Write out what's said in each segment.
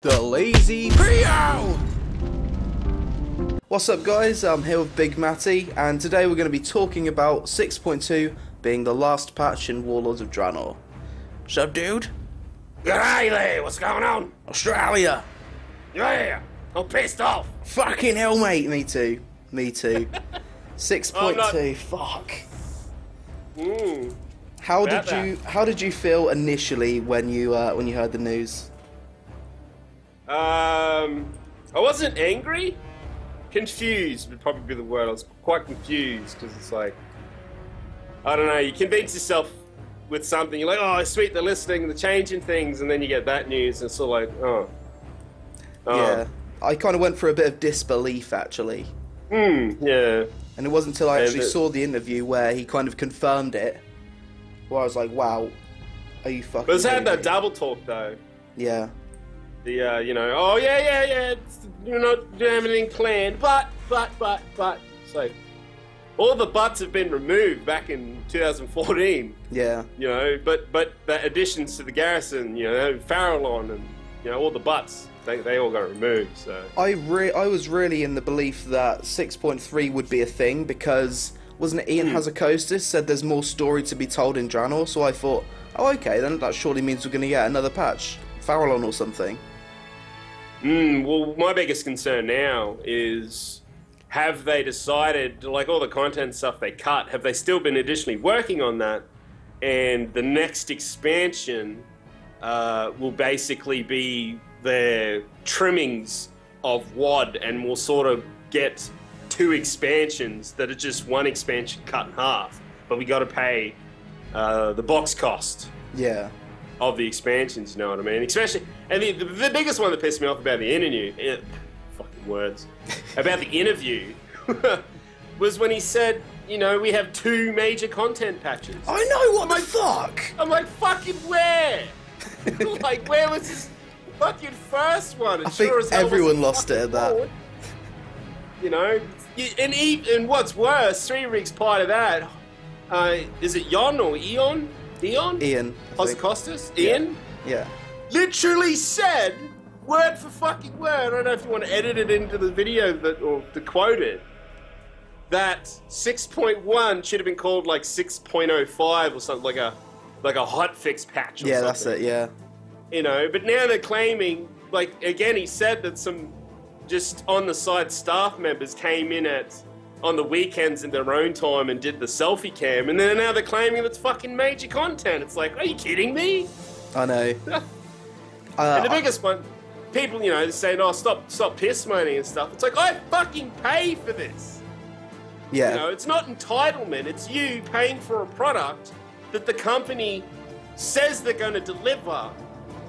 The Lazy Trio! What's up guys, I'm here with Big Matty, and today we're going to be talking about 6.2 being the last patch in Warlords of Draenor. What's up, dude? G'day there, what's going on? Australia! Yeah, I'm pissed off. Fucking hell, mate, me too. Me too. 6.2, fuck. How did you feel initially when you heard the news? I wasn't angry. Confused would probably be the word. I was quite confused because it's like, I don't know, you convince yourself with something, you're like, oh sweet, they're listening, they're changing things, and then you get that news and it's sort of like, oh. Yeah, I kind of went for a bit of disbelief actually. Yeah. And it wasn't until I actually saw the interview where he kind of confirmed it, where I was like, wow, are you fucking But it's had that me? double talk though. Yeah. The, you know, oh yeah, you're not doing anything planned, but, it's like, all the buts have been removed back in 2014. Yeah. You know, but the additions to the garrison, you know, Farallon and, you know, all the buts, they all got removed, so. I was really in the belief that 6.3 would be a thing because, wasn't it Ian Hazakostas said there's more story to be told in Draenor, so I thought, oh okay, then that surely means we're going to get another patch, Farallon or something. Well, my biggest concern now is, have they decided, like all the content stuff they cut, have they still been additionally working on that? And the next expansion will basically be their trimmings of WoD, and we'll sort of get two expansions that are just one expansion cut in half. But we got to pay the box cost. Yeah. Of the expansions, you know what I mean? Especially, and the biggest one that pissed me off about the interview, fucking words, about the interview, was when he said, you know, we have two major content patches. I know, what the fuck? I'm like, fucking where? Like, where was this fucking first one? I think everyone lost it at that. Forward. You know, and what's worse, 3 weeks prior to that, is it Jon or Eon? Ian. Costas? Ian? Yeah. Literally said, word for fucking word, I don't know if you want to edit it into the video or to quote it, that 6.1 should have been called like 6.05 or something, like a hotfix patch or something. Yeah, that's it, yeah. You know, but now they're claiming, like, again, he said that some just on the side staff members came in on the weekends in their own time and did the selfie cam, and then now they're claiming it's fucking major content. It's like, are you kidding me? I know. And the biggest one, people, you know, saying, oh, stop piss moaning and stuff. It's like, I fucking pay for this. Yeah. You know, it's not entitlement. It's you paying for a product that the company says they're going to deliver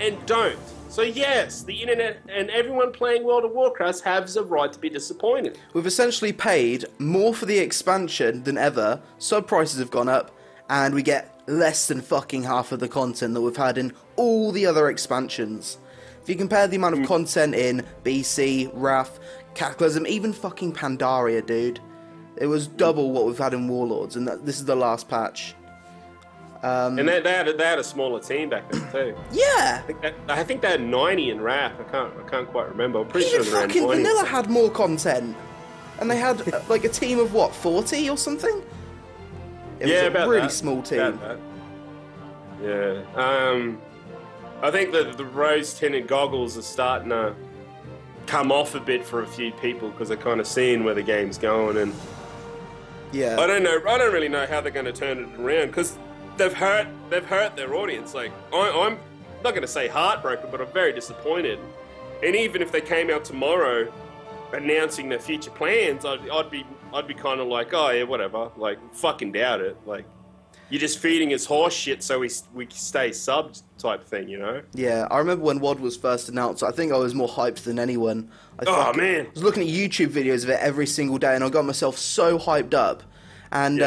and don't. So yes, the internet and everyone playing World of Warcraft has a right to be disappointed. We've essentially paid more for the expansion than ever, sub prices have gone up, and we get less than fucking half of the content that we've had in all the other expansions. If you compare the amount of content in BC, Wrath, Cataclysm, even fucking Pandaria, dude, it was double what we've had in Warlords, and this is the last patch. And they had a smaller team back then too. Yeah. I think they had 90 in Wrath. I can't quite remember. I'm pretty Even sure they're fucking Vanilla had more content, and they had like a team of what, 40 or something. It was a really small team. Yeah. I think the rose-tinted goggles are starting to come off a bit for a few people because they're kind of seeing where the game's going, and yeah. I don't really know how they're going to turn it around because they've hurt their audience. Like, I'm not going to say heartbroken, but I'm very disappointed. And even if they came out tomorrow announcing their future plans, I'd be kind of like, oh yeah, whatever. Like, fucking doubt it. Like, you're just feeding us horse shit so we stay subbed type thing, you know? Yeah, I remember when WoD was first announced, I think I was more hyped than anyone. Man. I was looking at YouTube videos of it every single day, and I got myself so hyped up. And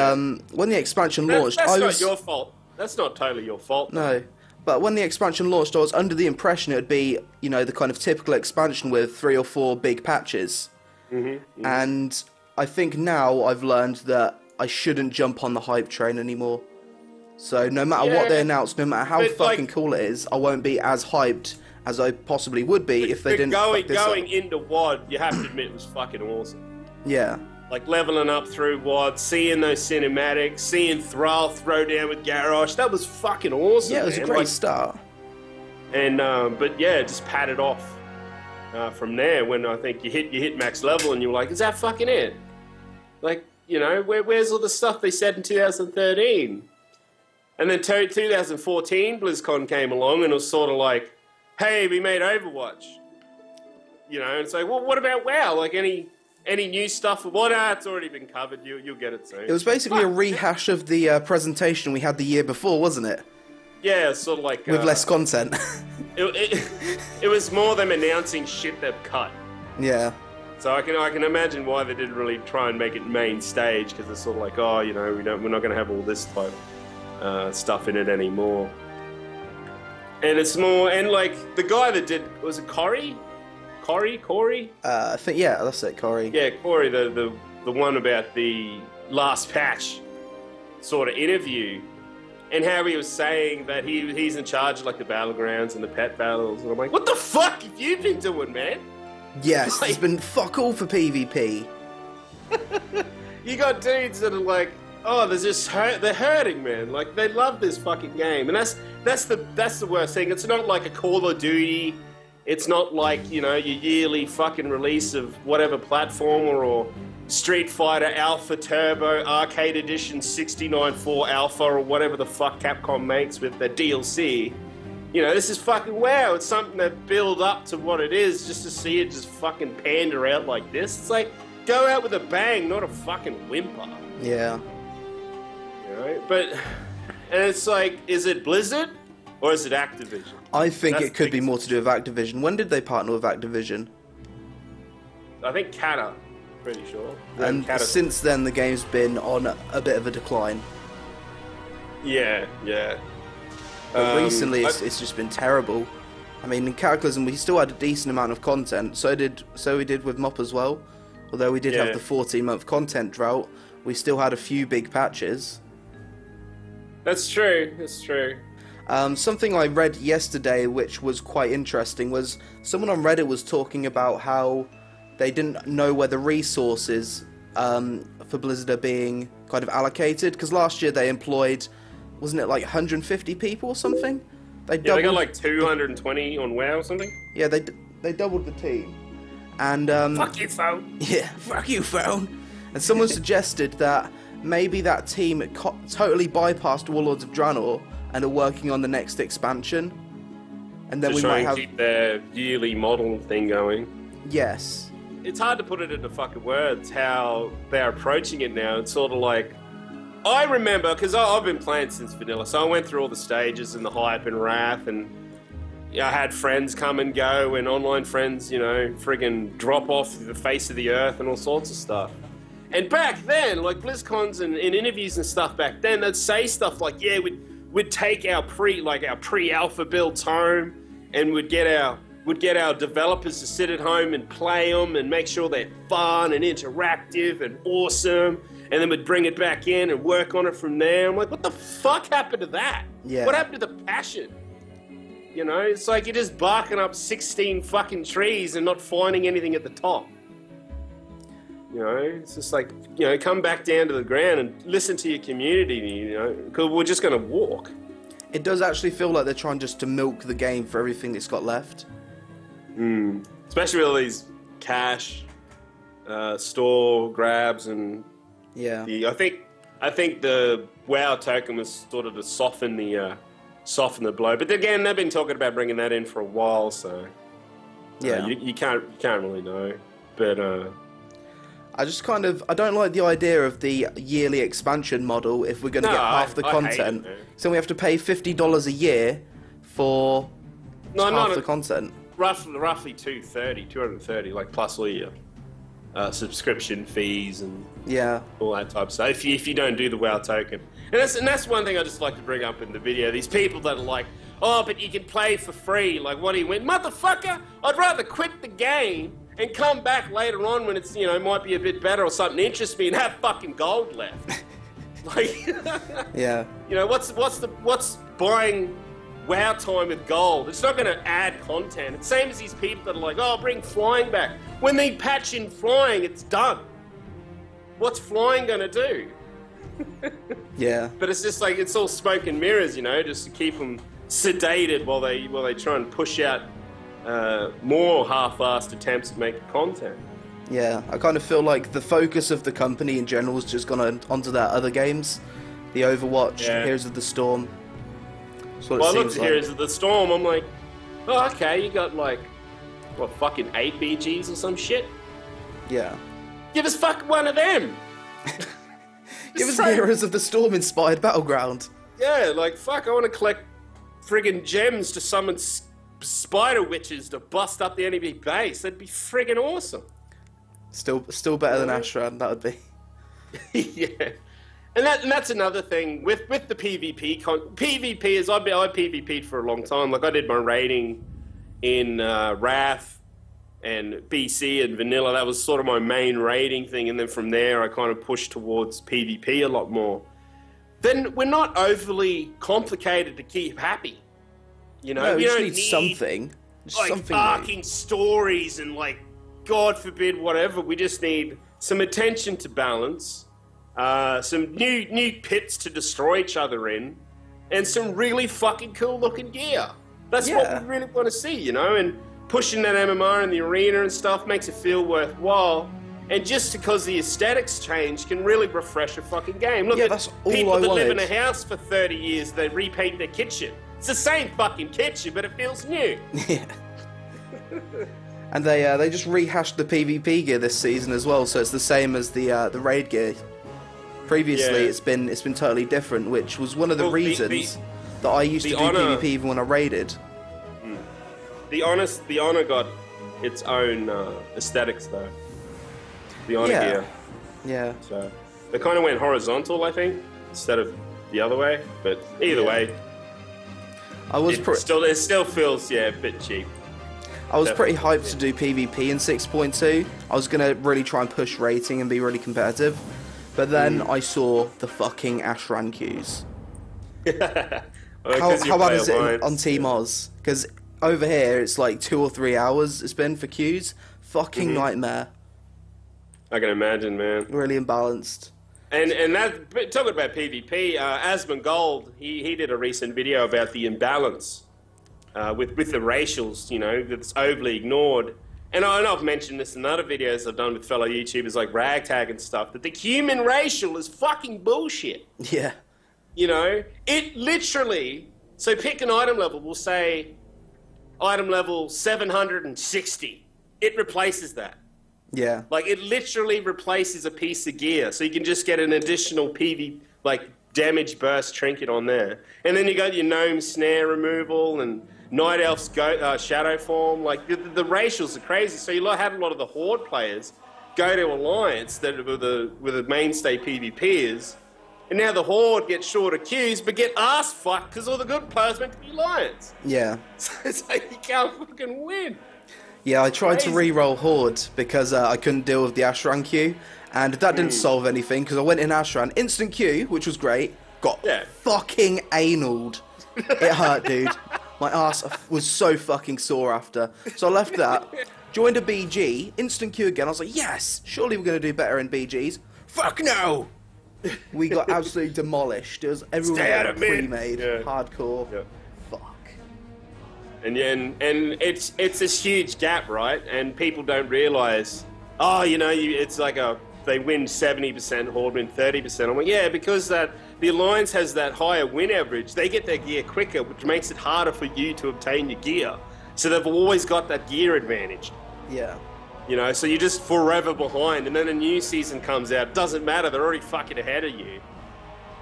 when the expansion launched, that's not your fault. That's not totally your fault. No, but when the expansion launched, I was under the impression it would be, you know, the kind of typical expansion with 3 or 4 big patches. And I think now I've learned that I shouldn't jump on the hype train anymore. So no matter what they announce, no matter how fucking cool it is, I won't be as hyped as I possibly would be if they didn't fuck this going up. into WoD, you have to admit it was fucking awesome. Yeah. Like leveling up through WoD, seeing those cinematics, seeing Thrall throw down with Garrosh, that was fucking awesome. Yeah, it was a great start. And but yeah, it just padded off from there. When I think you hit max level, and you were like, "Is that fucking it?" Like, you know, where's all the stuff they said in 2013? And then 2014, BlizzCon came along, and it was sort of like, "Hey, we made Overwatch." You know, and it's like, well, what about WoW? Like any new stuff? What? It's already been covered. You'll get it soon. It was basically a rehash of the presentation we had the year before, wasn't it? Yeah, it's sort of like with less content. it was more them announcing shit they've cut. Yeah. So I can imagine why they didn't really try and make it main stage, because it's sort of like, oh, you know, we're not going to have all this type stuff in it anymore. And it's more, and like the guy that did, was it Corey? Corey? I think, yeah, that's it, Corey. Yeah, Corey, the one about the last patch sort of interview, and how he was saying that he's in charge of like the battlegrounds and the pet battles, and I'm like, what the fuck have you been doing, man? Yes, it's been fuck all for PvP. You got dudes that are like, oh, they're hurting, man. Like, they love this fucking game, and that's the worst thing. It's not like a Call of Duty. It's not like, you know, your yearly fucking release of whatever platform or Street Fighter Alpha Turbo Arcade Edition 69.4 Alpha or whatever the fuck Capcom makes with their DLC. You know, this is fucking WoW. It's something that build up to what it is, just to see it just fucking pander out like this. It's like, go out with a bang, not a fucking whimper. Yeah. You know, but, and it's like, is it Blizzard or is it Activision? I think it could be more to do with Activision. When did they partner with Activision? I think Kata, pretty sure. And since then, the game's been on a bit of a decline. Yeah. But recently, it's just been terrible. I mean, in Cataclysm, we still had a decent amount of content. So we did with MOP as well. Although we did have the 14-month content drought, we still had a few big patches. That's true. Something I read yesterday, which was quite interesting, was someone on Reddit was talking about how they didn't know where the resources for Blizzard are being kind of allocated. Because last year they employed, wasn't it like 150 people or something? They got like 220 on WoW or something. Yeah, they doubled the team. And fuck you, phone. Yeah, fuck you, phone. And someone suggested that maybe that team totally bypassed Warlords of Draenor and are working on the next expansion. And then we might have keep their yearly model thing going. Yes. It's hard to put it into fucking words how they're approaching it now. It's sort of like, I remember, because I've been playing since vanilla, so I went through all the stages and the hype and wrath, and I had friends come and go, and online friends, you know, friggin' drop off the face of the earth and all sorts of stuff. And back then, like BlizzCons and interviews and stuff back then, they'd say stuff like, yeah, we'd take our pre-alpha builds home, and we'd get our developers to sit at home and play them and make sure they're fun and interactive and awesome, and then we'd bring it back in and work on it from there. I'm like, what the fuck happened to that? Yeah. What happened to the passion? You know, it's like you're just barking up 16 fucking trees and not finding anything at the top. You know, it's just like, you know, come back down to the ground and listen to your community, you know, because we're just going to walk. It does actually feel like they're trying just to milk the game for everything it's got left. Especially with all these cash, store grabs, and yeah. I think the WoW token was sort of to soften the blow. But again, they've been talking about bringing that in for a while, so yeah, you can't really know. But I don't like the idea of the yearly expansion model if we're going to get half the content. So we have to pay $50 a year for half the content. Roughly 230, like plus all your subscription fees and all that type of stuff. If you don't do the WoW token, and that's one thing I just like to bring up in the video. These people that are like, oh, but you can play for free. Like, what do you win, motherfucker? I'd rather quit the game and come back later on when it's, you know, might be a bit better or something interests me and have fucking gold left. Like, yeah, you know, what's buying WoW time with gold. It's not going to add content. It's the same as these people that are like, oh, bring flying back. When they patch in flying, it's done. What's flying going to do? Yeah. But it's just like, it's all smoke and mirrors, you know, just to keep them sedated while they try and push out more half-assed attempts at making content. Yeah, I kind of feel like the focus of the company in general has just gone onto their other games. The Overwatch, Heroes of the Storm. Well, I looked at Heroes of the Storm, I'm like, oh, okay, you got like, what, fucking 8 BGs or some shit? Yeah. Give us fucking one of them! Give us Heroes of the Storm inspired Battleground. Yeah, like, fuck, I want to collect friggin' gems to summon spider witches to bust up the enemy base. That'd be friggin' awesome. Still better than Ashran, that would be. Yeah. And that's another thing with the PvP. PvP is, I PvP'd for a long time. Like, I did my raiding in Wrath and BC and Vanilla. That was sort of my main raiding thing. And then from there, I kind of pushed towards PvP a lot more. Then we're not overly complicated to keep happy. You know, no, we just don't need something. like something arcing stories and like, God forbid, whatever. We just need some attention to balance. Some new pits to destroy each other in, and some really fucking cool looking gear. That's what we really want to see, you know, and pushing that MMR in the arena and stuff makes it feel worthwhile. And just because the aesthetics change can really refresh a fucking game. Look at that's all people I that wanted. live in a house for 30 years, they repaint their kitchen. It's the same fucking kitchen, but it feels new. Yeah. And they just rehashed the PvP gear this season as well, so it's the same as the raid gear. Previously, it's been totally different, which was one of the reasons that I used to do PvP even when I raided. The Honor got its own aesthetics though. The Honor gear. Yeah. So they kind of went horizontal, I think, instead of the other way. But either way, it still feels a bit cheap. I was pretty hyped to do PvP in 6.2. I was gonna really try and push rating and be really competitive. But then I saw the fucking Ashran queues. How bad is it on Team Oz? Because over here it's like 2 or 3 hours it's been for queues. Fucking nightmare. I can imagine, man. Really imbalanced. And that, talking about PvP, Asmongold, he did a recent video about the imbalance with the racials, you know, that's overly ignored. And I've mentioned this in other videos I've done with fellow YouTubers like Ragtag and stuff, that the human racial is fucking bullshit. Yeah. You know, it literally, so pick an item level, we'll say item level 760. It replaces that. Yeah. Like, it literally replaces a piece of gear, so you can just get an additional PV, like, damage burst trinket on there. And then you got your gnome snare removal and Night Elf's shadow form. Like, the racials are crazy. So you had a lot of the Horde players go to Alliance that were the mainstay PvPers, and now the Horde get shorter queues but get ass fucked because all the good players went to the Alliance. Yeah. So it's like you can't fucking win. Yeah, I tried to re-roll Horde because I couldn't deal with the Ashran queue, and that didn't solve anything because I went in Ashran, instant queue, which was great, got fucking analed. It hurt, dude. My ass was so fucking sore after. So I left that, joined a BG, instant queue again. I was like, yes, surely we're going to do better in BGs. Fuck no! We got absolutely demolished. It was everyone got pre-made, hardcore. Yeah. Fuck. And it's this huge gap, right? And people don't realise, oh, you know, it's like they win 70%, Horde win 30%. I'm like, yeah, because the Alliance has that higher win average. They get their gear quicker, which makes it harder for you to obtain your gear. So they've always got that gear advantage. Yeah. You know, so you're just forever behind. And then a new season comes out. Doesn't matter. They're already fucking ahead of you.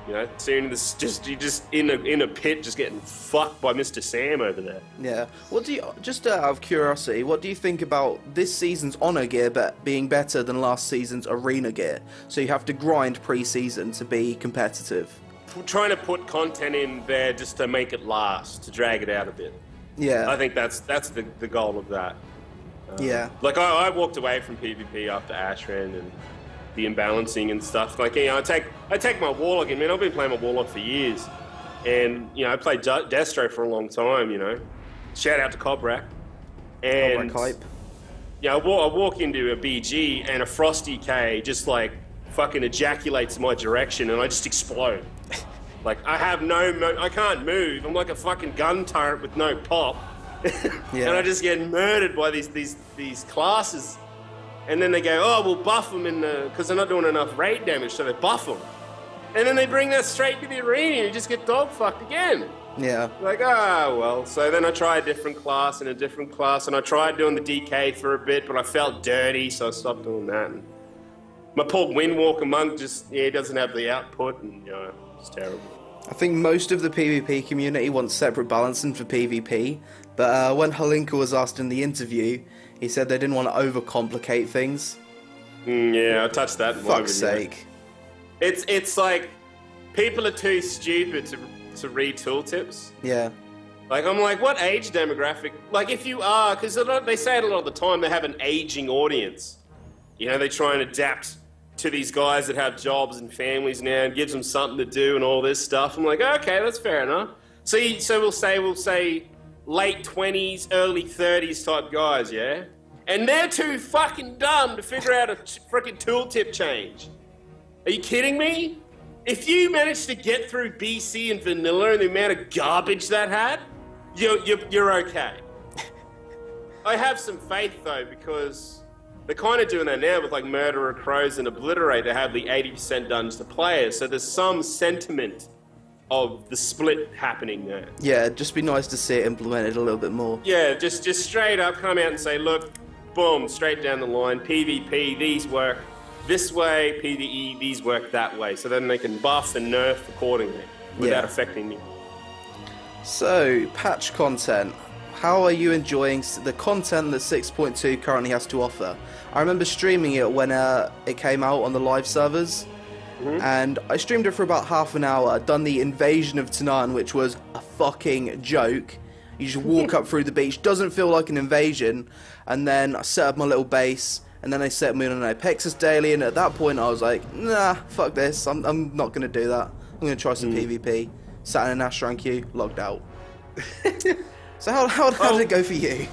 You know, soon you're just in a pit, just getting fucked by Mr. Sam over there. Yeah. What do you, just out of curiosity, what do you think about this season's Honor gear being better than last season's Arena gear? So you have to grind pre-season to be competitive. We're trying to put content in there just to make it last, to drag it out a bit. Yeah. I think that's the goal of that. Yeah. Like I walked away from PvP after Ashran and the imbalancing and stuff. Like, you know, I take my Warlock, and man, I've been playing my Warlock for years, And, you know, I played Destro for a long time, you know. Shout out to Cobrak. And, hype. you know, I walk into a BG and a Frosty K just, like, fucking ejaculates my direction and I just explode. Like, I have I can't move. I'm like a fucking gun turret with no pop. Yeah. And I just get murdered by these classes. And then they go, oh, we'll buff them because they're not doing enough raid damage, so they buff them. And then they bring that straight to the arena and you just get dog fucked again. Yeah. Like, well. So then I tried a different class and I tried doing the DK for a bit, but I felt dirty, so I stopped doing that. And my poor Windwalker monk just, he doesn't have the output, and, you know, it's terrible. I think most of the PvP community wants separate balancing for PvP, but when Halinka was asked in the interview, he said they didn't want to overcomplicate things. Yeah, I touched that in my Fuck's video. sake. It's like, people are too stupid to read tooltips. Yeah. Like, I'm like, what age demographic? Like, if you are, because they say it a lot of the time, they have an aging audience. You know, they try and adapt to these guys that have jobs and families now and gives them something to do and all this stuff. I'm like, okay, that's fair enough. So we'll say late 20s, early 30s type guys, yeah? And they're too fucking dumb to figure out a freaking tooltip change. Are you kidding me? If you managed to get through BC and vanilla and the amount of garbage that had, you're okay. I have some faith though, because they're kind of doing that now with like Murderer Crows and Obliterate. They have the 80% done to players, so there's some sentiment of the split happening there. Yeah, it'd just be nice to see it implemented a little bit more. Yeah, just straight up come out and say, look, boom, straight down the line, PvP, these work this way, PvE, these work that way. So then they can buff and nerf accordingly without affecting me. So, patch content. How are you enjoying the content that 6.2 currently has to offer? I remember streaming it when it came out on the live servers. And I streamed it for about half an hour. I'd done the invasion of Tanaan, which was a fucking joke. You just walk up through the beach, doesn't feel like an invasion. And then I set up my little base, and then they set me on an Apexis daily, and at that point I was like, nah, fuck this, I'm not going to do that. I'm going to try some PvP. Sat in an Ash rank queue, logged out. So how did it go for you?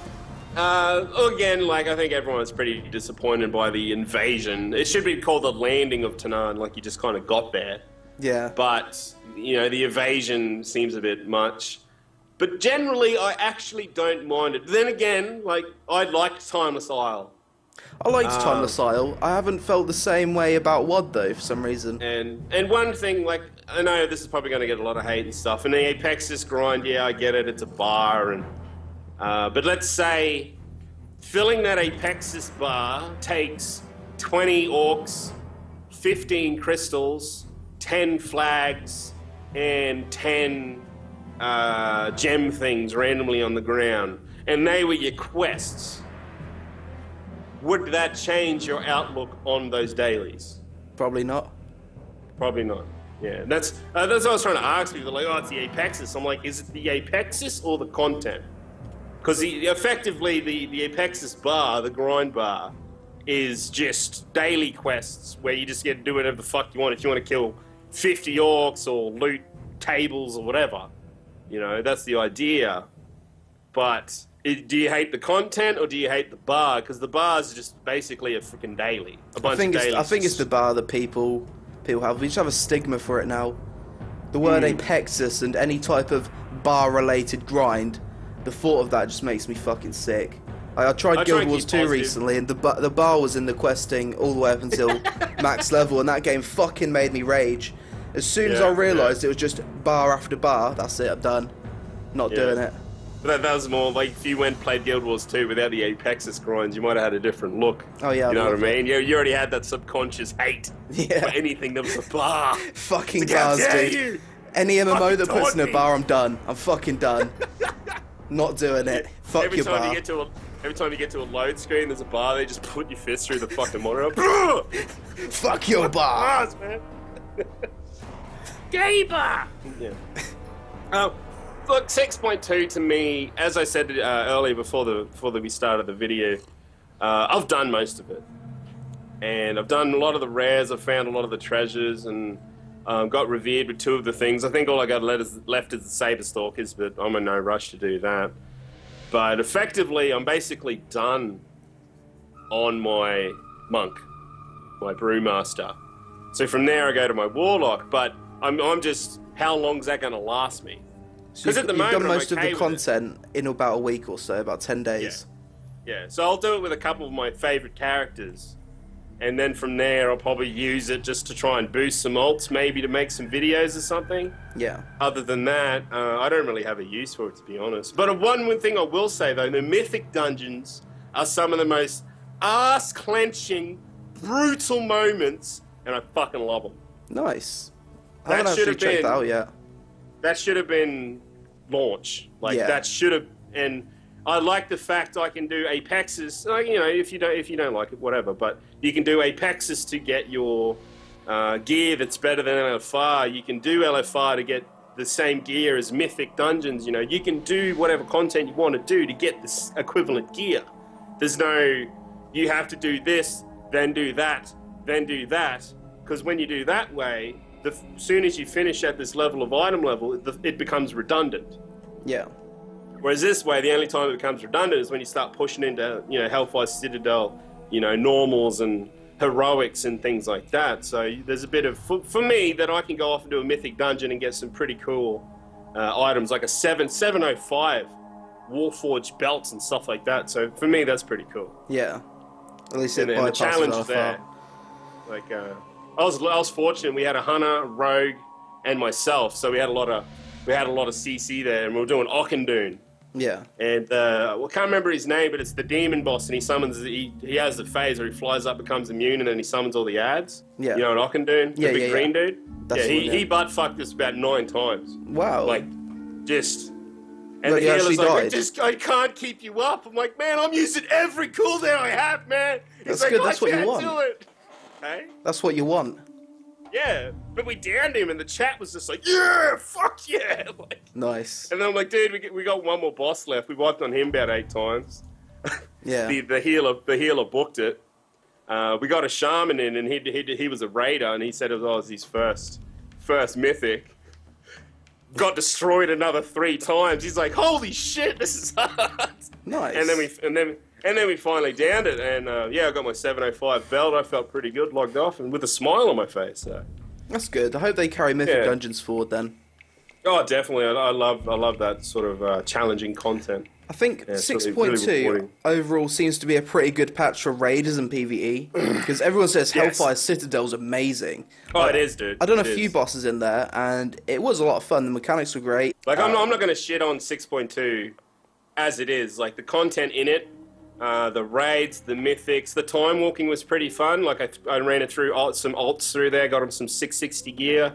Again, like, I think everyone's pretty disappointed by the invasion. It should be called the landing of Tanaan, like you just kind of got there. Yeah. But, you know, the evasion seems a bit much. But generally, I actually don't mind it. Then again, like, I liked Timeless Isle. I liked Timeless Isle. I haven't felt the same way about WoD though, for some reason. And one thing, like, I know this is probably going to get a lot of hate and stuff. And the Apexis grind, yeah, I get it. It's a bar, and but let's say filling that Apexis bar takes 20 orcs, 15 crystals, 10 flags, and 10 gem things randomly on the ground, and they were your quests. Would that change your outlook on those dailies? Probably not. Probably not. Yeah, that's what I was trying to ask people. Like, oh, it's the Apexis. I'm like, is it the Apexis or the content? Because effectively, the Apexis bar, the grind bar, is just daily quests where you just get to do whatever the fuck you want. If you want to kill 50 orcs or loot tables or whatever, you know, that's the idea. But do you hate the content or do you hate the bar? Because the bar is just basically a freaking daily. I think it's the bar that people have. We just have a stigma for it now. The word Apexis and any type of bar-related grind, the thought of that just makes me fucking sick. I tried Guild Wars 2 recently, and the bar was in the questing all the way up until max level, and that game fucking made me rage. As soon as I realised it was just bar after bar, that's it, I'm done. Not doing it. But that was more like if you went and played Guild Wars 2 without the Apexis grinds, you might have had a different look. Oh yeah, you know what I mean? You already had that subconscious hate for anything that was a bar. Fucking like, bars, dude. You? Any MMO that puts in a bar, I'm done. I'm fucking done. Not doing it. Fuck your bar. Every time you get to a load screen, there's a bar. They just put your fist through the fucking monitor. Fuck your bar. Bars, man. Gay bar. Yeah. Look, 6.2 to me, as I said earlier before we started the video, I've done most of it, and I've done a lot of the rares. I've found a lot of the treasures, and Got revered with 2 of the things. I think all I got left is the Saber Stalkers, but I'm in no rush to do that. But effectively, I'm basically done on my Monk, my Brewmaster. So from there, I go to my Warlock, but I'm just, how long's that going to last me? Because at the moment, you've done most okay of the content in about a week or so, about 10 days. Yeah, so I'll do it with a couple of my favourite characters. And then from there, I'll probably use it just to try and boost some ults, maybe to make some videos or something. Yeah. Other than that, I don't really have a use for it, to be honest. But one thing I will say, though, the Mythic dungeons are some of the most ass-clenching, brutal moments, and I fucking love them. Nice. I haven't actually checked that out yet. That should have been launch. Like, that should have... And I like the fact I can do Apexes. Like, you know, if you don't like it, whatever. But you can do Apexes to get your gear that's better than LFR. You can do LFR to get the same gear as Mythic dungeons. You know, you can do whatever content you want to do to get this equivalent gear. There's no, you have to do this, then do that, then do that. Because when you do that way, as soon as you finish at this level of item level, it becomes redundant. Yeah. Whereas this way, the only time it becomes redundant is when you start pushing into, you know, Hellfire Citadel, you know, normals and heroics and things like that. So there's a bit of, for me, that I can go off and do a Mythic dungeon and get some pretty cool items, like a 705 Warforged belts and stuff like that. So for me, that's pretty cool. Yeah. At least it the challenge there. Like, I was fortunate. We had a hunter, rogue, and myself, so we had a lot of CC there, and we were doing Ockendune. Yeah. And I can't remember his name, but it's the demon boss, and he summons. He has the phase where he flies up, becomes immune, and then he summons all the ads. Yeah. You know, an Ockendune, the big green dude. That's he butt fucked us about 9 times. Wow. Like, just. And the healer's like, I can't keep you up. I'm like, man, I'm using every cooldown I have, man. That's like, good. That's what you want. Do it. Hey? That's what you want. Yeah, but we downed him, and the chat was just like, yeah, fuck yeah. Like, nice. And then I'm like, dude, we got one more boss left. We wiped on him about 8 times. Yeah. the healer booked it. We got a shaman in, and he was a raider, and he said it was his first Mythic. Got destroyed another 3 times. He's like, holy shit, this is hard. Nice. And then we finally downed it, and I got my 705 belt. I felt pretty good, logged off, and with a smile on my face. So. That's good. I hope they carry Mythic dungeons forward then. Oh, definitely. I love that sort of challenging content. I think 6.2 overall seems to be a pretty good patch for raiders and PvE, because everyone says Hellfire Citadel's amazing. Oh, it is, dude. I've done a few bosses in there, and it was a lot of fun. The mechanics were great. Like, I'm not going to shit on 6.2 as it is. Like, the content in it, the raids, the mythics, the time walking was pretty fun. Like, I ran it through some alts through there, got him some 660 gear.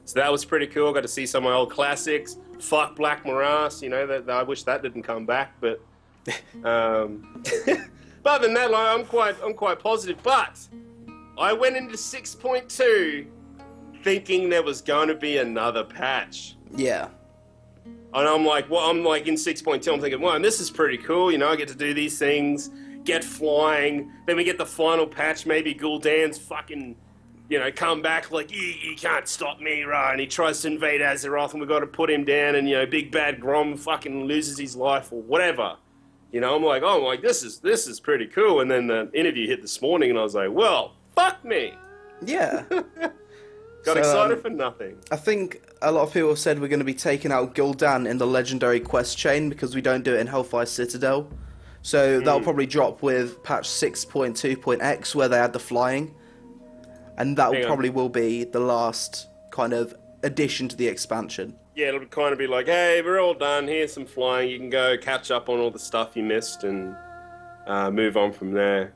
So that was pretty cool. Got to see some of my old classics. Fuck Black Morass, you know, that I wish that didn't come back, but but other than that, like, I'm quite positive. But I went into 6.2 thinking there was going to be another patch. Yeah. And I'm like in 6.2, I'm thinking, well, this is pretty cool, you know, I get to do these things, get flying, then we get the final patch, maybe Gul'dan's fucking, you know, come back like, you can't stop me, right? And he tries to invade Azeroth, and we've got to put him down, and, you know, Big Bad Grom fucking loses his life, or whatever. You know, I'm like, this is pretty cool. And then the interview hit this morning, and I was like, well, fuck me. Yeah. Got excited for nothing. I think a lot of people have said we're going to be taking out Gul'dan in the legendary quest chain because we don't do it in Hellfire Citadel. So that'll probably drop with patch 6.2.x where they add the flying. And that probably will be the last kind of addition to the expansion. Yeah, it'll kind of be like, hey, we're all done. Here's some flying. You can go catch up on all the stuff you missed and move on from there.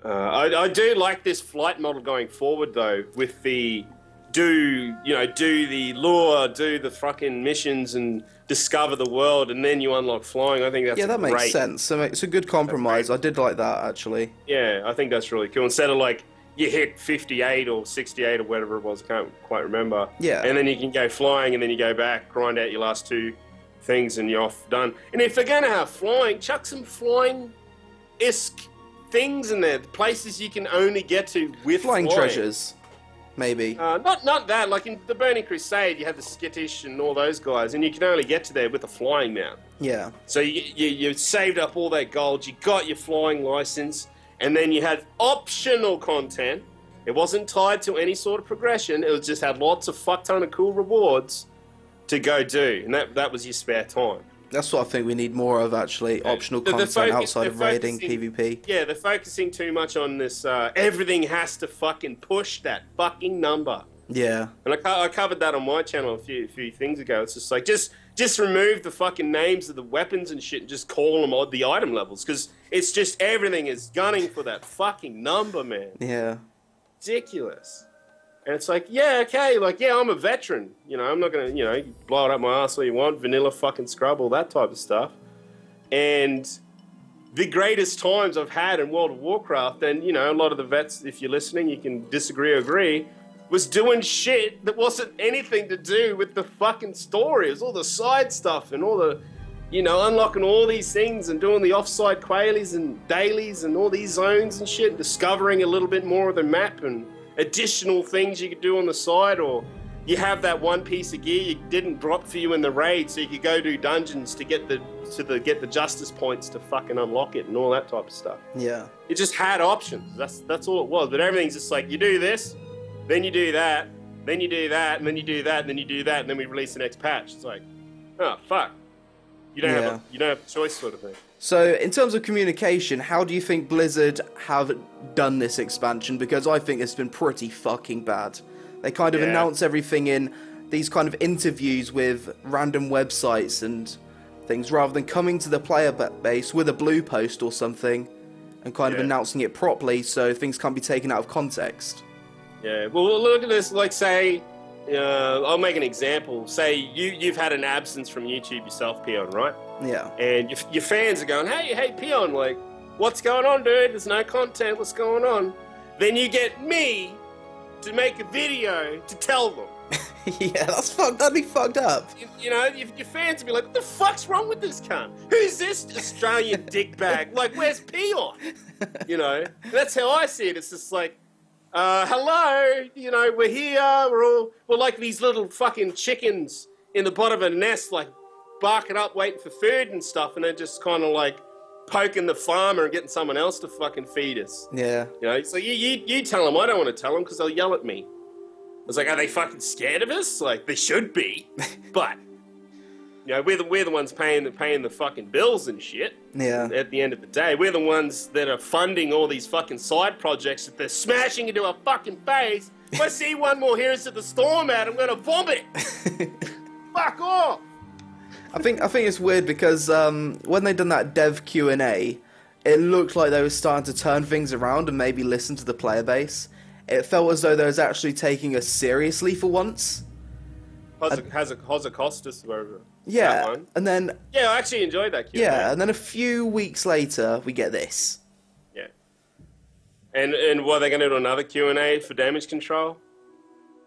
I do like this flight model going forward, though, with the do the lure, do the fucking missions and discover the world, and then you unlock flying. I think that's that makes sense. So it's a good compromise. I did like that, actually. Yeah, I think that's really cool. Instead of like, you hit 58 or 68 or whatever it was, can't quite remember. Yeah. And then you can go flying, and then you go back, grind out your last 2 things, and you're off, done. And if they're going to have flying, chuck some flying-esque things in there, places you can only get to with flying treasures. Maybe. Not that. Like in the Burning Crusade, you had the Skittish and all those guys, and you can only get to there with a flying mount. Yeah. So you saved up all that gold, you got your flying license, and then you had optional content. It wasn't tied to any sort of progression. It was just had lots of fuck ton of cool rewards to go do, and that was your spare time. That's what I think we need more of, actually. Optional content outside of raiding, PvP. Yeah, they're focusing too much on this, everything has to fucking push that fucking number. Yeah. And I covered that on my channel a few things ago. It's just like, just remove the fucking names of the weapons and shit and just call them the item levels, because it's just everything is gunning for that fucking number, man. Yeah. Ridiculous. And it's like, yeah, okay, like, yeah, I'm a veteran. You know, I'm not going to, blow it up my ass all you want, vanilla fucking scrub, all that type of stuff. And the greatest times I've had in World of Warcraft, and, a lot of the vets, if you're listening, you can disagree or agree, was doing shit that wasn't anything to do with the fucking story. It was all the side stuff and all the, unlocking all these things and doing the offside quailies and dailies and all these zones and shit, discovering a little bit more of the map and additional things you could do on the side, or you have that one piece of gear you didn't drop for you in the raid, so you could go do dungeons to get the justice points to fucking unlock it and all that type of stuff. Yeah. It just had options. That's all it was. But everything's just like, you do this, then you do that, then you do that, and then you do that, and then you do that, and then we release the next patch. It's like, oh fuck. You don't have a choice, sort of thing. So, in terms of communication, how do you think Blizzard have done this expansion? Because I think it's been pretty fucking bad. They kind of announce everything in these kind of interviews with random websites and things, rather than coming to the player base with a blue post or something and kind of announcing it properly so things can't be taken out of context. Yeah, well, look at this. Like, say, I'll make an example. Say you've had an absence from YouTube yourself, Peon, right? Yeah. And your fans are going, hey, Peon, like, what's going on, dude? There's no content. What's going on? Then you get me to make a video to tell them. Yeah, that'd be fucked up. Your fans would be like, what the fuck's wrong with this cunt? Who's this Australian dickbag? Like, where's Peon? That's how I see it. It's just like, hello, we're here, we're like these little fucking chickens in the bottom of a nest, like, barking up, waiting for food and stuff, and they're just kind of like poking the farmer and getting someone else to fucking feed us. Yeah. So you tell them. I don't want to tell them because they'll yell at me. I was like, are they fucking scared of us? Like, they should be, but we're the ones paying the fucking bills and shit. Yeah. At the end of the day, we're the ones that are funding all these fucking side projects that they're smashing into our fucking face. If I see one more Heroes of the Storm out, I'm gonna vomit. Fuck off. I think it's weird because when they done that dev Q&A, it looked like they were starting to turn things around and maybe listen to the player base. It felt as though they was actually taking us seriously for once. Has a cost us wherever. Yeah, and then... Yeah, I actually enjoyed that Q&A. Yeah, and then a few weeks later, we get this. Yeah. And what, are they going to do another Q&A for damage control?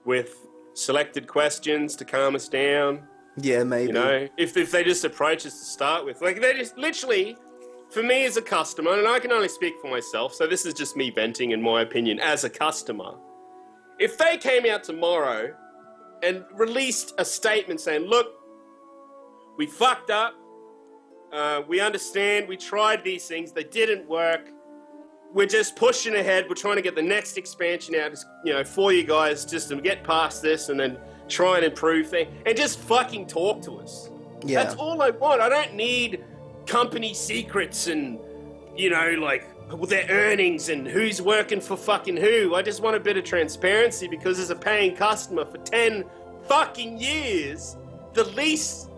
With selected questions to calm us down? Yeah, maybe. If they just approach us to start with. Like, they just literally, for me as a customer, and I can only speak for myself, so this is just me venting in my opinion as a customer. If they came out tomorrow and released a statement saying, look, we fucked up, we understand, we tried these things, they didn't work, we're just pushing ahead, we're trying to get the next expansion out, for you guys, just to get past this and then try and improve things, and just fucking talk to us. Yeah. That's all I want. I don't need company secrets and, like, their earnings and who's working for fucking who. I just want a bit of transparency, because as a paying customer for 10 fucking years, the least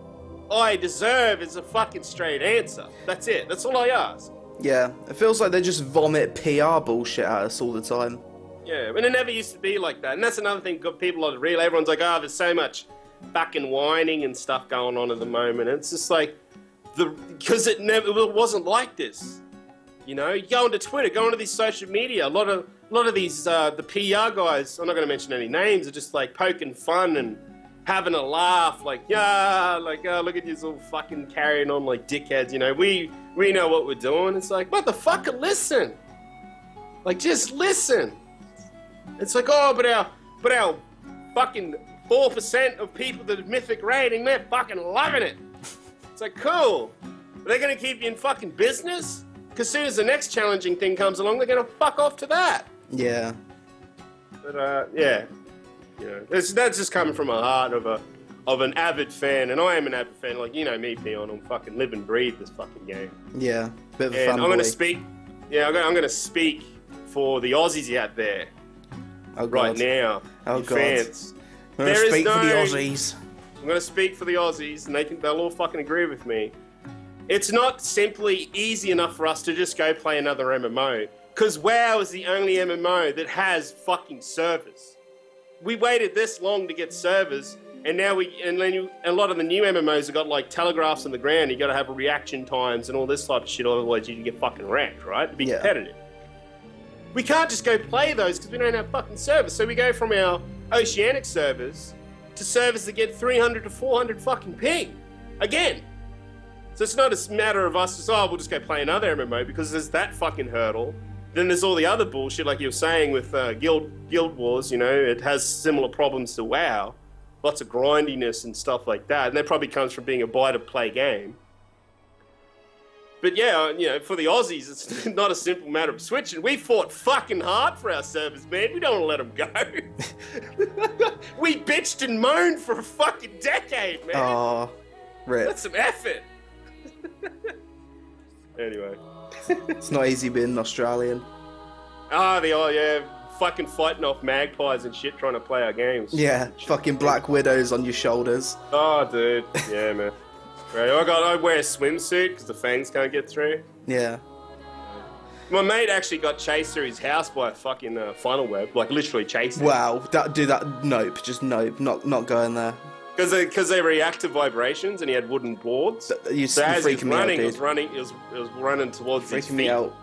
I deserve is a fucking straight answer. That's it. That's all I ask. Yeah, it feels like they just vomit PR bullshit at us all the time. Yeah, and it never used to be like that. And that's another thing people are real. Everyone's like, oh, there's so much fucking whining and stuff going on at the moment. And it's just like, because it wasn't like this. You go onto Twitter, go onto these social media. A lot of these the PR guys, I'm not going to mention any names, are just like poking fun and having a laugh, like, yeah, like, oh, look at you all fucking carrying on like dickheads. We know what we're doing. It's like, motherfucker, listen. Like, just listen. It's like, oh, but But our fucking 4% of people that are Mythic rating, they're fucking loving it. It's like, cool. Are they going to keep you in fucking business? Because as soon as the next challenging thing comes along, they're going to fuck off to that. Yeah. But, yeah. You know, that's just coming from a heart of an avid fan, and I am an avid fan. Like, you know me, Peon, I'm fucking live and breathe this fucking game. Yeah, bit of a and fanboy. I'm going to speak, I'm going to speak for the Aussies out there right now. Oh, God. Fans. I'm going to speak for the Aussies. I'm going to speak for the Aussies, and they'll all fucking agree with me. It's not simply easy enough for us to just go play another MMO, because WoW is the only MMO that has fucking servers. We waited this long to get servers, and now a lot of the new MMOs have got like telegraphs on the ground. You got to have reaction times and all this type of shit, otherwise you can get fucking wrecked, right? To be competitive. We can't just go play those because we don't have fucking servers. So we go from our Oceanic servers to servers that get 300 to 400 fucking ping again. So it's not a matter of us just, we'll just go play another MMO, because there's that fucking hurdle. Then there's all the other bullshit, like you were saying with Guild Wars, you know, it has similar problems to WoW. Lots of grindiness and stuff like that. And that probably comes from being a buy-to-play game. But yeah, you know, for the Aussies, it's not a simple matter of switching. We fought fucking hard for our servers, man. We don't want to let them go. We bitched and moaned for a fucking decade, man. Oh, rip. That's some effort. Anyway. It's not easy being Australian. Fucking fighting off magpies and shit trying to play our games. Yeah, fucking black widows on your shoulders. Oh, dude. Yeah, man. Right, I wear a swimsuit because the fangs can't get through. Yeah. My mate actually got chased through his house by a fucking final web, like literally chased him. Wow, nope, just nope, not going there. Because they react to vibrations, and he had wooden boards. You're so as he was running, me out, it was running towards his feet. Freaking me out.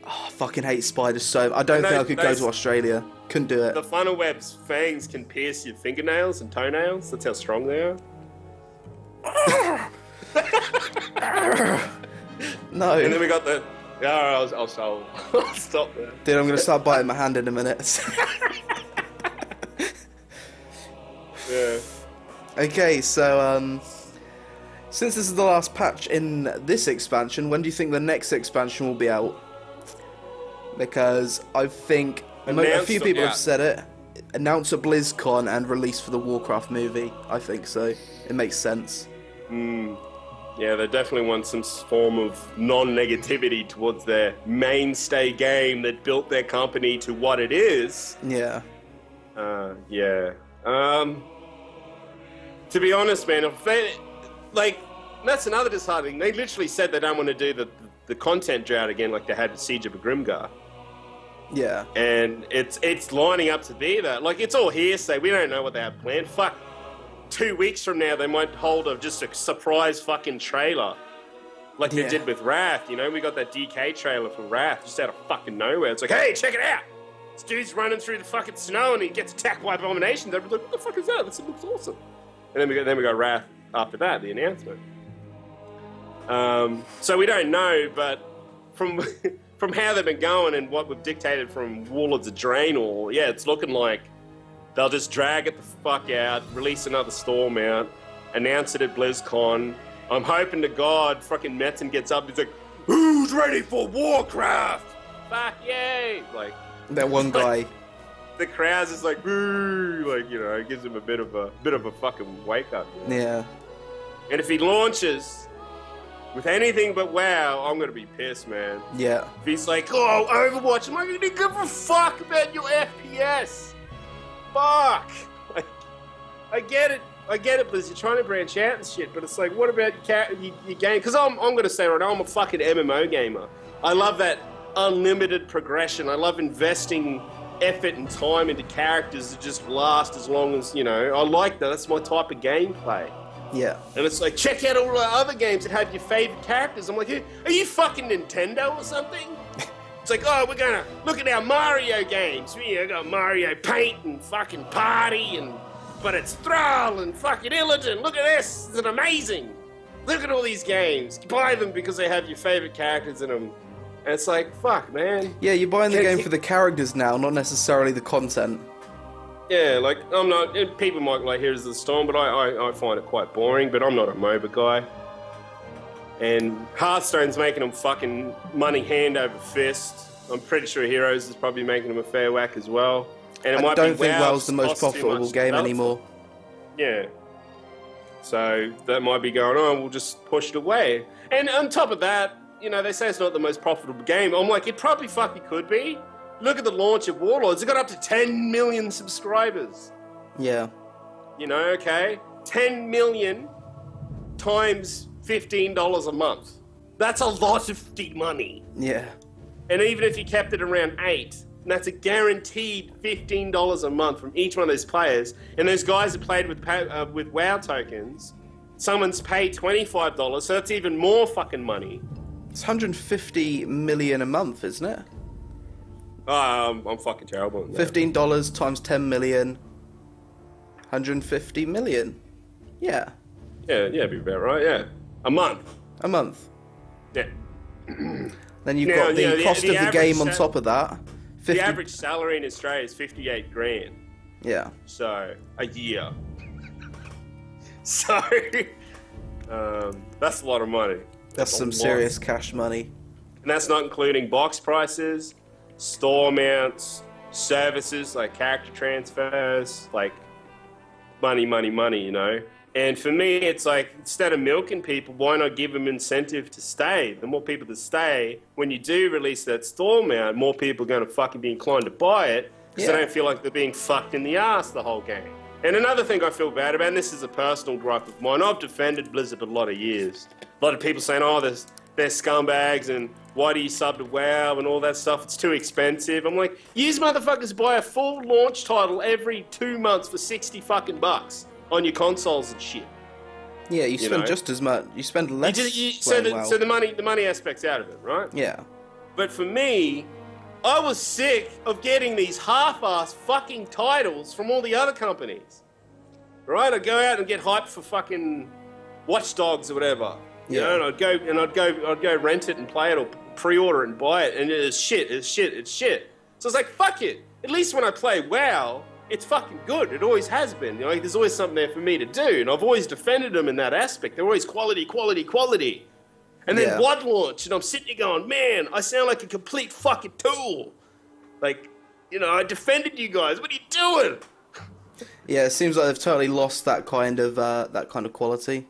Oh, I fucking hate spiders so. I don't think I could go to Australia. Couldn't do it. The funnel web's fangs can pierce your fingernails and toenails. That's how strong they are. No. And then we got the. I'll stop there. Dude, I'm gonna start biting my hand in a minute. Yeah. Okay, so since this is the last patch in this expansion, when do you think the next expansion will be out? Because I think a few people have said it. Announce at BlizzCon and release for the Warcraft movie. I think so. It makes sense. Yeah, they definitely want some form of non-negativity towards their mainstay game that built their company to what it is. Yeah. Yeah. To be honest, man, if they, like, that's another disheartening. They literally said they don't want to do the content drought again like they had with Siege of Grimgar. Yeah. And it's lining up to be that. Like, it's all hearsay. We don't know what they have planned. Fuck. 2 weeks from now, they might hold just a surprise fucking trailer. Like they did with Wrath, you know? We got that DK trailer for Wrath just out of fucking nowhere. It's like, hey, check it out! This dude's running through the fucking snow and he gets attacked by abominations. They're like, what the fuck is that? This looks awesome. And then we got Wrath after that, the announcement. So we don't know, but from from how they've been going and what we've dictated from Warlords of Draenor, yeah, it's looking like they'll just drag it the fuck out, release another Storm out, announce it at BlizzCon. I'm hoping to God fucking Metzen gets up and he's like, who's ready for Warcraft? Fuck yay! Like that one guy. The crowd is like, boo! Like, you know, it gives him a bit of a fucking wake up. You know? Yeah. And if he launches with anything but WoW, I'm gonna be pissed, man. Yeah. If he's like, oh, Overwatch, am I gonna give a fuck about your FPS? Fuck! Like, I get it, Blizz, you're trying to branch out and shit, but it's like, what about your game? Because I'm gonna say right now, I'm a fucking MMO gamer. I love that unlimited progression. I love investing effort and time into characters that just last as long as, you know, I like that. That's my type of gameplay. Yeah. And it's like, check out all the other games that have your favorite characters. I'm like, are you fucking Nintendo or something? It's like, oh, we're gonna look at our Mario games. We got Mario Paint and fucking Party, but it's Thrall and fucking Illidan. Look at this, it's amazing. Look at all these games. Buy them because they have your favorite characters in them. And it's like, fuck, man. Yeah, you're buying the game for the characters now, not necessarily the content. Yeah, like, I'm not... People might like Heroes of the Storm, but I find it quite boring, but I'm not a MOBA guy. And Hearthstone's making them fucking money hand over fist. I'm pretty sure Heroes is probably making them a fair whack as well. And I don't think WoW's the most profitable game anymore. Yeah. So that might be going on. We'll just push it away. And on top of that, you know, they say it's not the most profitable game. I'm like, it probably fucking could be. Look at the launch of Warlords. It got up to 10 million subscribers. Yeah. You know, okay? 10 million times $15 a month. That's a lot of money. Yeah. And even if you kept it around 8, that's a guaranteed $15 a month from each one of those players. And those guys that played with WoW tokens, someone's paid $25, so that's even more fucking money. It's 150 million a month, isn't it? I'm fucking terrible. $15 times 10 million, 150 million. Yeah. Yeah, be about right. Yeah, a month. A month. Yeah. Then you've got the cost of the game on top of that. 50... The average salary in Australia is 58 grand. Yeah. So a year. So that's a lot of money. That's some serious cash money. And that's not including box prices, store mounts, services like character transfers, like money, you know. And for me, it's like, instead of milking people, why not give them incentive to stay? The more people that stay, when you do release that store mount, more people are going to fucking be inclined to buy it because they don't feel like they're being fucked in the ass the whole game. And another thing I feel bad about, and this is a personal gripe of mine, I've defended Blizzard a lot of years. A lot of people saying, oh, they're scumbags, and why do you sub to WoW and all that stuff? It's too expensive. I'm like, yous motherfuckers buy a full launch title every 2 months for 60 fucking bucks on your consoles and shit. Yeah, you spend just as much. You spend less. So the money aspect's out of it, right? Yeah. But for me, I was sick of getting these half-ass fucking titles from all the other companies. Right? I'd go out and get hyped for fucking Watch Dogs or whatever. You know, and I'd go rent it and play it or pre-order it and buy it, and it's shit. So it's like, fuck it. At least when I play WoW, it's fucking good. It always has been. You know, there's always something there for me to do, and I've always defended them in that aspect. They're always quality. And then WoD launched, and I'm sitting there going, man, I sound like a complete fucking tool. Like, you know, I defended you guys. What are you doing? Yeah, it seems like they've totally lost that kind of quality.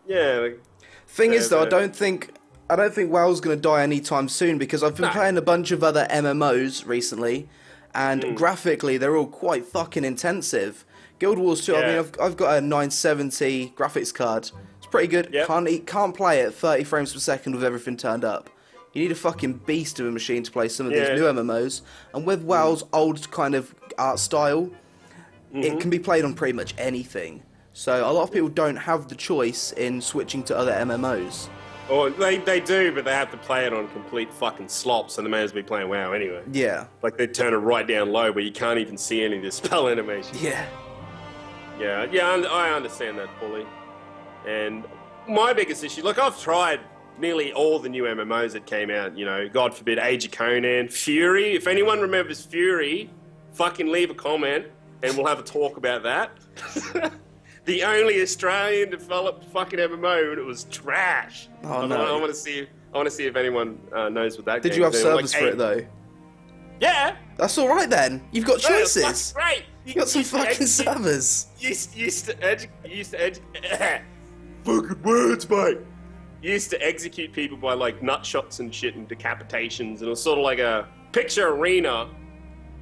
Yeah. Like, thing is, though, I don't think WoW's going to die anytime soon, because I've been playing a bunch of other MMOs recently, and graphically they're all quite fucking intensive. Guild Wars 2, I mean, I've got a 970 graphics card. It's pretty good. Yep. Can't play it 30 frames per second with everything turned up. You need a fucking beast of a machine to play some of these new MMOs. And with WoW's old kind of art style, it can be played on pretty much anything. So a lot of people don't have the choice in switching to other MMOs. Or they do, but they have to play it on complete fucking slop, so they may as well be playing WoW anyway. Yeah. Like, they turn it right down low where you can't even see any of the spell animation. Yeah. Yeah, I understand that fully. And my biggest issue, look, I've tried nearly all the new MMOs that came out, you know, God forbid, Age of Conan, Fury. If anyone remembers Fury, fucking leave a comment and we'll have a talk about that. The only Australian developed fucking MMO, and it was trash. Oh, no. I want to see if anyone knows what that Did game you have is. servers for it, though? Yeah. That's all right, then. You've got choices. Great. You got some fucking servers. Used to fucking words, mate. You used to execute people by, like, nut shots and shit and decapitations, and it was sort of like a picture arena,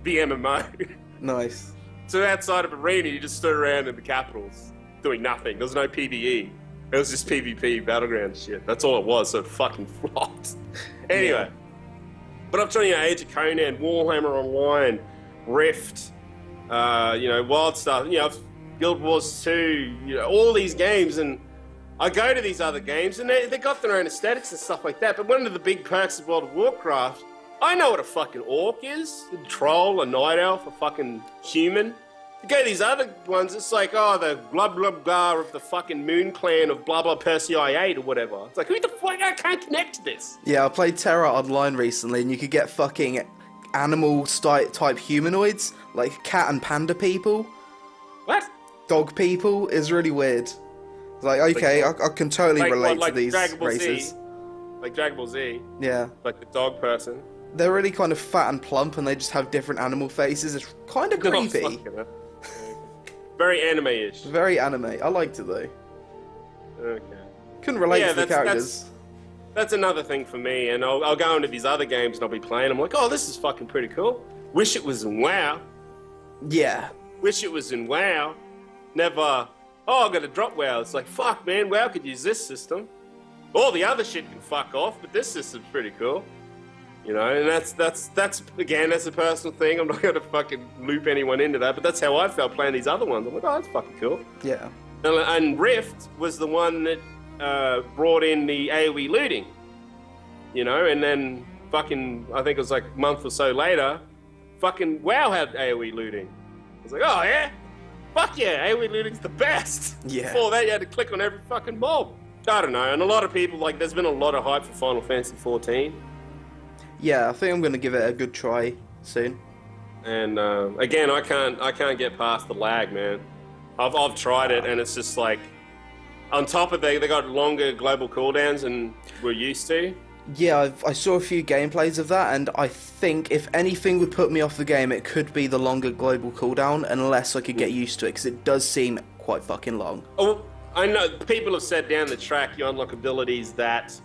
the MMO. Nice. So outside of arena, you just stood around in the capitals doing nothing. There was no PvE. It was just PvP, battleground shit. That's all it was, so it fucking flopped. Anyway. But I'm trying, Age of Conan, Warhammer Online, Rift, WildStar, Guild Wars 2, all these games, and I go to these other games, and they got their own aesthetics and stuff like that, but one of the big perks of World of Warcraft, I know what a fucking orc is, a troll, a night elf, a fucking human. You go to these other ones, it's like, oh, the blah, blah, blah of the fucking Moon Clan of blah, blah, Persei 8 or whatever. It's like, who the fuck? I can't connect to this. Yeah, I played Terra Online recently, and you could get fucking animal-type humanoids, like cat and panda people. What? Dog people is really weird. It's like, okay, I can totally relate to these races. Like Dragon Ball Z. Yeah. Like the dog person. They're really kind of fat and plump, and they just have different animal faces. It's kind of creepy. Very anime-ish. Very anime. I liked it though. Okay. Couldn't relate to the characters. That's another thing for me, and I'll go into these other games and I'll be playing. I'm like, oh, this is fucking pretty cool. Wish it was in WoW. Yeah. Wish it was in WoW. Never, oh, I got to drop WoW. It's like, fuck, man, WoW could use this system. All the other shit can fuck off, but this system's pretty cool. You know, and that's again, that's a personal thing. I'm not going to fucking loop anyone into that, but that's how I felt playing these other ones. I'm like, oh, that's fucking cool. Yeah. And Rift was the one that brought in the AoE looting. You know, and then fucking, I think it was like a month or so later, fucking WoW had AoE looting. I was like, oh yeah? Fuck yeah, AoE looting's the best. Yeah. Before that, you had to click on every fucking mob. I don't know, and a lot of people, like, there's been a lot of hype for Final Fantasy 14. Yeah, I think I'm gonna give it a good try soon. And again, I can't get past the lag, man. I've tried it, and it's just like, on top of they got longer global cooldowns than we're used to. Yeah, I saw a few gameplays of that, and I think if anything would put me off the game, it could be the longer global cooldown, unless I could get used to it, because it does seem quite fucking long. Oh, I know people have said down the track you unlock abilities that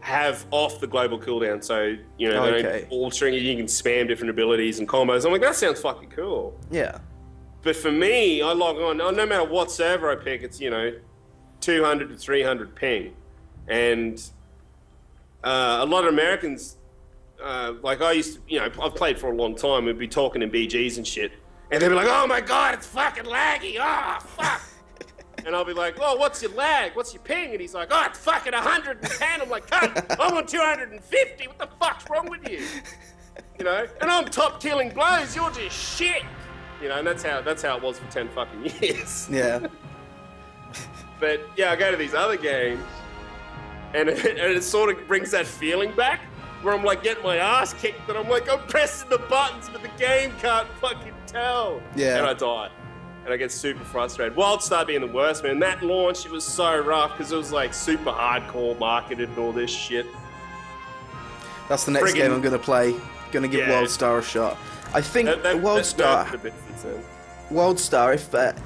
have off the global cooldown, so you know, okay, altering it, you can spam different abilities and combos. I'm like, that sounds fucking cool. Yeah. But for me, I log on, no matter what server I pick, it's, you know, 200 to 300 ping. And a lot of Americans, like I used to, you know, I've played for a long time, we'd be talking in BGs and shit, and they'd be like, oh my god, it's fucking laggy, oh fuck. And I'll be like, oh, what's your lag? What's your ping? And he's like, oh, it's fucking 110. I'm like, cut, I'm on 250. What the fuck's wrong with you? You know? And I'm top killing blows. You're just shit. You know, and that's how it was for 10 fucking years. Yeah. But yeah, I go to these other games, and it sort of brings that feeling back where I'm like getting my ass kicked, and I'm like, I'm pressing the buttons, but the game can't fucking tell. Yeah. And I die. And I get super frustrated. WildStar being the worst, man. That launch, it was so rough because it was like super hardcore marketed and all this shit. That's the next game I'm going to play. Going to give WildStar a shot. I think WildStar,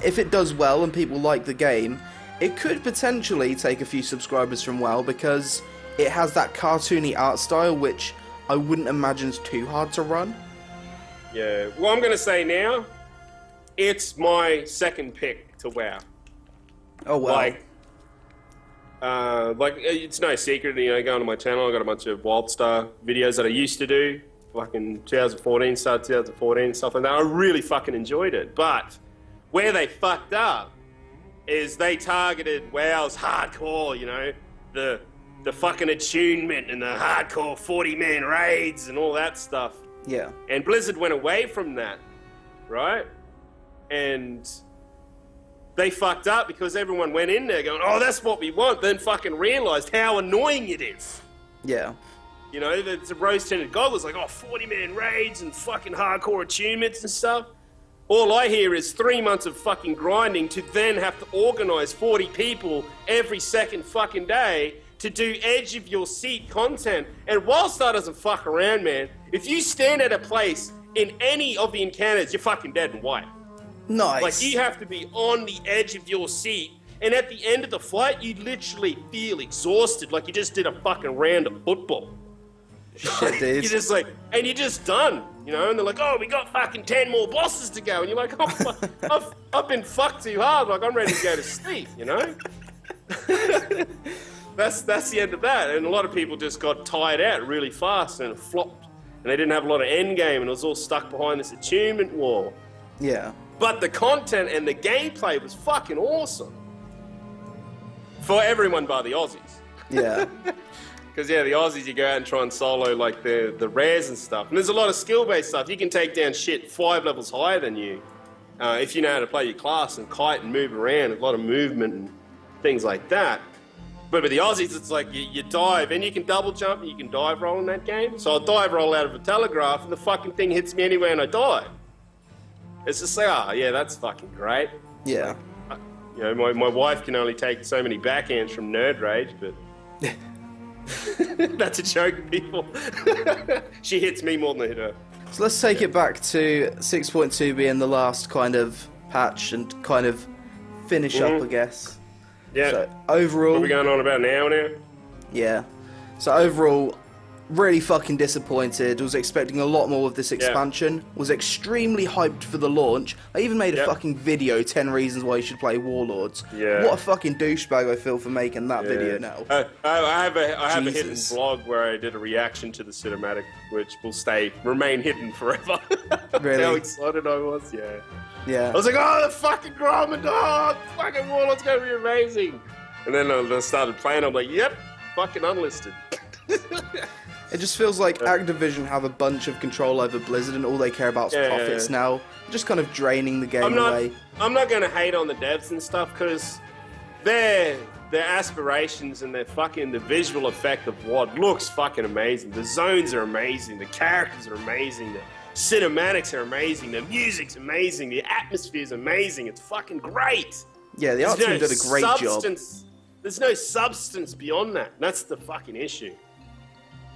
if it does well and people like the game, it could potentially take a few subscribers from WoW because it has that cartoony art style, which I wouldn't imagine is too hard to run. Yeah. Well, I'm going to say now, it's my second pick to WoW. Oh, wow. Like, it's no secret, you know, going to my channel, I got a bunch of WildStar videos that I used to do, fucking 2014, started 2014, stuff like that. I really fucking enjoyed it. But where they fucked up is they targeted WoW's hardcore, you know, the fucking attunement and the hardcore 40-man raids and all that stuff. Yeah. And Blizzard went away from that, right? And they fucked up because everyone went in there going, oh, that's what we want, then fucking realised how annoying it is. Yeah. You know, the rose-tinted goggles like, oh, 40-man raids and fucking hardcore attunements and stuff. All I hear is 3 months of fucking grinding to then have to organise 40 people every second fucking day to do edge-of-your-seat content. And WildStar doesn't fuck around, man. If you stand at a place in any of the encounters, you're fucking dead and white. Nice. Like, you have to be on the edge of your seat, and at the end of the fight, you literally feel exhausted, like you just did a fucking round of football. Shit, dude. You're just like, and you're just done, you know? And they're like, oh, we got fucking 10 more bosses to go. And you're like, oh, I've been fucked too hard, like, I'm ready to go to sleep, you know? That's the end of that. And a lot of people just got tired out really fast, and it flopped. And they didn't have a lot of end game, and it was all stuck behind this attunement wall. Yeah. But the content and the gameplay was fucking awesome. For everyone but the Aussies. Yeah. Because, yeah, the Aussies, you go out and try and solo, like, the rares and stuff. And there's a lot of skill-based stuff. You can take down shit 5 levels higher than you. if you know how to play your class and kite and move around, a lot of movement and things like that. But with the Aussies, it's like you dive and you can double jump and you can dive roll in that game. So I'll dive roll out of a telegraph and the fucking thing hits me anywhere and I die. It's just like, oh, yeah, that's fucking great. Yeah. You know, my wife can only take so many backhands from Nerd Rage, but that's a joke, people. She hits me more than I hit her. So let's take it back to 6.2 being the last kind of patch and kind of finish up, I guess. Yeah. So overall, what are we going on about an hour now? Yeah. So overall, really fucking disappointed. Was expecting a lot more of this expansion. Was extremely hyped for the launch. I even made a fucking video, 10 reasons why you should play Warlords. Yeah. What a fucking douchebag I feel for making that video now. I have a hidden blog where I did a reaction to the cinematic, which will remain hidden forever. Really? How excited I was, yeah. Yeah. I was like, oh, the fucking Grommet, oh, fucking Warlord's going to be amazing. And then I started playing, I'm like, yep, fucking unlisted. It just feels like Activision have a bunch of control over Blizzard and all they care about is profits now. Just kind of draining the game away. I'm not going to hate on the devs and stuff because their aspirations and the visual effect of WoD looks fucking amazing. The zones are amazing. The characters are amazing. The cinematics are amazing. The music's amazing. The atmosphere's amazing. It's fucking great. Yeah, the art team did a great job. There's no substance beyond that. That's the fucking issue.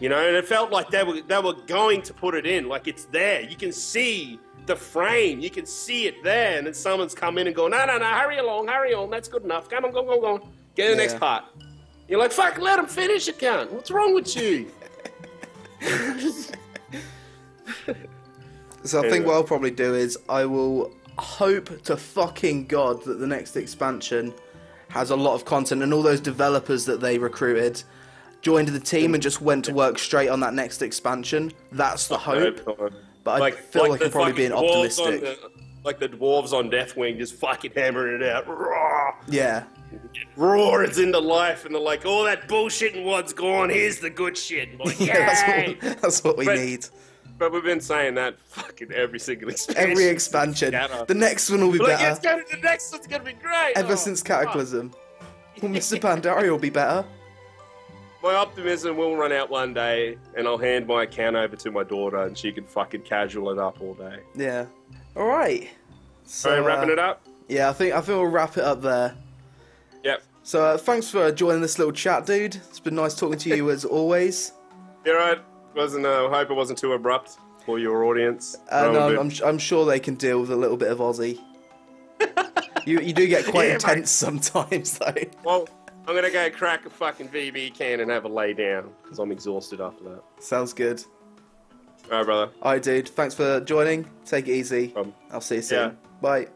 You know, and it felt like they were going to put it in, like it's there. You can see the frame, you can see it there, and then someone's come in and go, no, hurry on, that's good enough. Come on, go. Get to the next part. You're like, fuck, let them finish it, cunt. What's wrong with you? So I think what I'll probably do is I will hope to fucking God that the next expansion has a lot of content and all those developers that they recruited joined the team and just went to work straight on that next expansion. That's the hope. But I feel like I'm probably being optimistic. Like the dwarves on Deathwing just fucking hammering it out. Raw. Yeah. Roar it's into life and they're like, all that bullshit and what's gone, here's the good shit. Like, that's what we need. But we've been saying that fucking every single expansion. Every expansion. The next one will be better. The next one's going to be great. Ever since Cataclysm. Well, Mr. Pandaria will be better. My optimism will run out one day, and I'll hand my account over to my daughter, and she can fucking casual it up all day. Yeah. All right. So wrapping it up. Yeah, I think we'll wrap it up there. Yep. So thanks for joining this little chat, dude. It's been nice talking to you as always. You're right. I hope it wasn't too abrupt for your audience. No, I'm sure they can deal with a little bit of Aussie. you do get quite intense sometimes, though. Well, I'm going to go crack a fucking VB can and have a lay down, because I'm exhausted after that. Sounds good. All right, brother. All right, dude. Thanks for joining. Take it easy. I'll see you soon. Bye.